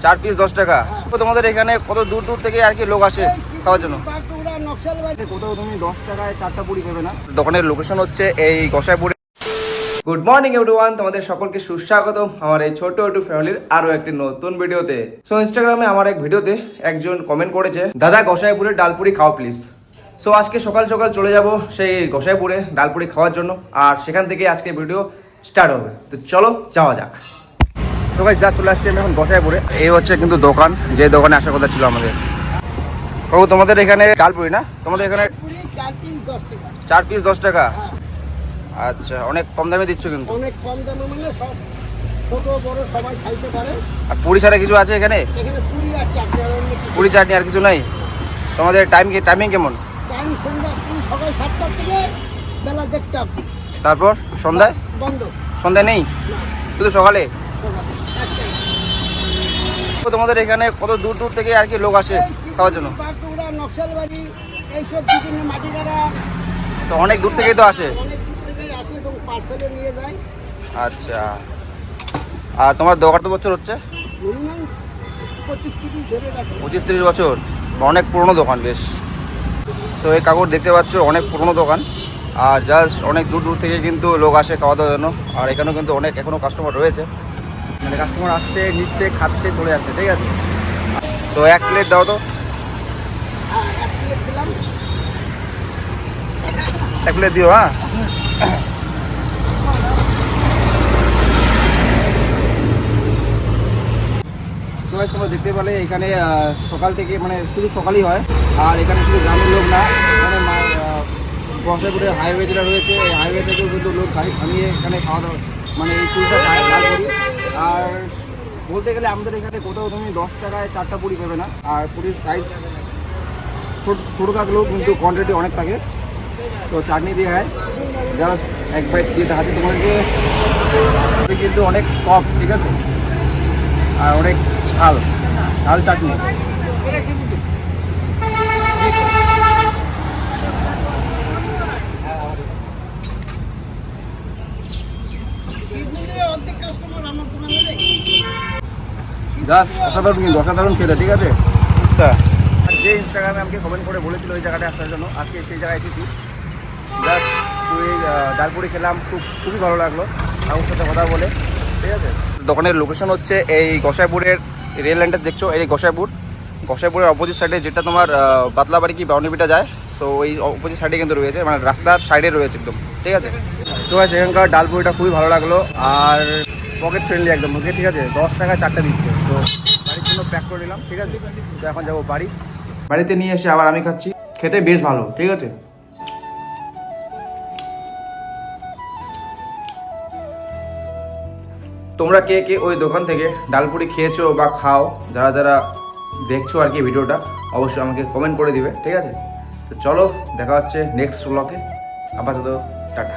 4 piece 10 টাকা। তো তোমাদের এখানে কত দূর দূর থেকে আর কি লোক আসে খাওয়ার জন্য? কোথাও তুমি 10 টাকায় 4টা পুরি পাবে না। দোকানের লোকেশন হচ্ছে এই গোসাইপুরে। গুড মর্নিং এভরিওয়ান, তোমাদের সকলকে সুস্বাগতম আমার এই ছোট একটু ফ্যামিলির আরো একটি নতুন ভিডিওতে। সো ইনস্টাগ্রামে আমার এক ভিডিওতে একজন কমেন্ট করেছে, দাদা গোসাইপুরের ডালপুরি খাও প্লিজ। সো আজকে সকাল সকাল চলে যাব সেই গোসাইপুরে ডালপুরি খাওয়ার জন্য, আর সেখান থেকে আজকে ভিডিও স্টার্ট হবে। তো চলো যাওয়া যাক। তো গাইস যা চলে আসছি আমি এখন গোসাইপুরে। এই হচ্ছে কিন্তু দোকান, যে দোকানে আসার কথা ছিল আমাদের। ও তোমাদের এখানে ডালপুরি না? তোমাদের এখানে 4 পিস 10 টাকা। আচ্ছা, অনেক কম দামে দিচ্ছ কিন্তু। অনেক কম দামে মানে সব ছোট বড় সবাই খাইতে পারে। আর পুরি ছাড়া কিছু আছে এখানে? এখানে পুরি আর চাটনি, আর অন্য কিছু পুরি চাটনি আর কিছু নাই? তোমাদের টাইমিং কেমন? টাইম সন্ধ্যা সকাল 7টা থেকে বেলা 1টা। তারপর সন্ধ্যায় বন্ধ? সন্ধ্যায় নেই, শুধু সকালে। তো তোমাদের এখানে কত দূর দূর থেকে আর কি লোক আসে খাওয়ার জন্য? পাটুরা, নকশালবাড়ি, এইসব বিভিন্ন মাটিগাড়া। তো অনেক দূর থেকেই তো আসে। অনেক দূর থেকেই আসে এবং পার্সেলে নিয়ে যায়। আচ্ছা, আর তোমার দোকান তো বছর হচ্ছে? মিনিমাম 25-30 ধরে রাখো। 25-30 বছর, অনেক পুরনো দোকান বেশ। তো এই কাকুর দেখতে পাচ্ছ অনেক পুরনো দোকান, আর জাস্ট অনেক দূর দূর থেকে কিন্তু লোক আসে খাওয়া দাওয়ার জন্য। আর এখানেও কিন্তু অনেক এখনও কাস্টমার রয়েছে, মানে কাস্টমার আসছে, নিচ্ছে, খাচ্ছে, চলে যাচ্ছে। ঠিক আছে, তো 1 প্লেট দাও তো। হ্যাঁ, 1 প্লেট দিলাম। 1 প্লেট দিও। হ্যাঁ, তোমরা দেখতে পেলে এখানে সকাল থেকে মানে শুধু সকালই হয়। আর এখানে শুধু গ্রামের লোক না, মানে গোসাইপুরে হাইওয়ে যেটা রয়েছে, এই হাইওয়ে থেকেও কিন্তু লোক গাড়ি থামিয়ে এখানে খাওয়া দাওয়া, মানে এই চুলটা লাল করি। আর বলতে গেলে আমাদের এখানে কোথাও তুমি 10 টাকায় 4টা পুরি পাবে না। আর পুরির সাইজ ছোটো থাকলেও কিন্তু কোয়ান্টিটি অনেক থাকে। তো চাটনি দিয়ে হয়, জাস্ট 1 বাইট দিয়ে হাতে তোমাদেরকে, কিন্তু অনেক সফট। ঠিক আছে, আর অনেক ঝাল চাটনি। অর্ধেক কাস্টমার আমার দোকানে নেই। জাস্ট অসাধারণ, কিন্তু অসাধারণ খেতে। ঠিক আছে, আচ্ছা। আর যে ইনস্টাগ্রামে আমাকে কমেন্ট করে বলেছিল ওই জায়গাটায় আসার জন্য, আজকে সেই জায়গায় এসেছি। জাস্ট ওই ডালপুরি খেলাম, খুবই ভালো লাগলো আমার সাথে কথা বলে। ঠিক আছে, দোকানের লোকেশন হচ্ছে এই গোসাইপুরের রেল লাইনটা দেখছো, এই গোসাইপুরের অপোজিট সাইডে, যেটা তোমার বাতলাবাড়ি কি বাউনিবিটা যায়। সো ওই অপোজিট সাইডে কিন্তু রয়েছে, মানে রাস্তার সাইডে রয়েছে একদম। ঠিক আছে, তো এখানকার ডালপুরিটা খুবই ভালো লাগলো, আর পকেট ফ্রেন্ডলি একদম। ওকে, ঠিক আছে, 10 টাকায় 4টা দিচ্ছে। তো বাড়ির জন্য প্যাক করে নিলাম। ঠিক আছে, তো এখন যাবো বাড়িতে নিয়ে এসে আবার আমি খাচ্ছি। খেতে বেশ ভালো। ঠিক আছে, তোমরা কে কে ওই দোকান থেকে ডালপুরি খেয়েছো বা খাও, যারা যারা দেখছো আর কি ভিডিওটা, অবশ্যই আমাকে কমেন্ট করে দিবে। ঠিক আছে, তো চলো দেখা হচ্ছে নেক্সট ব্লগে। আপাতত টাটা।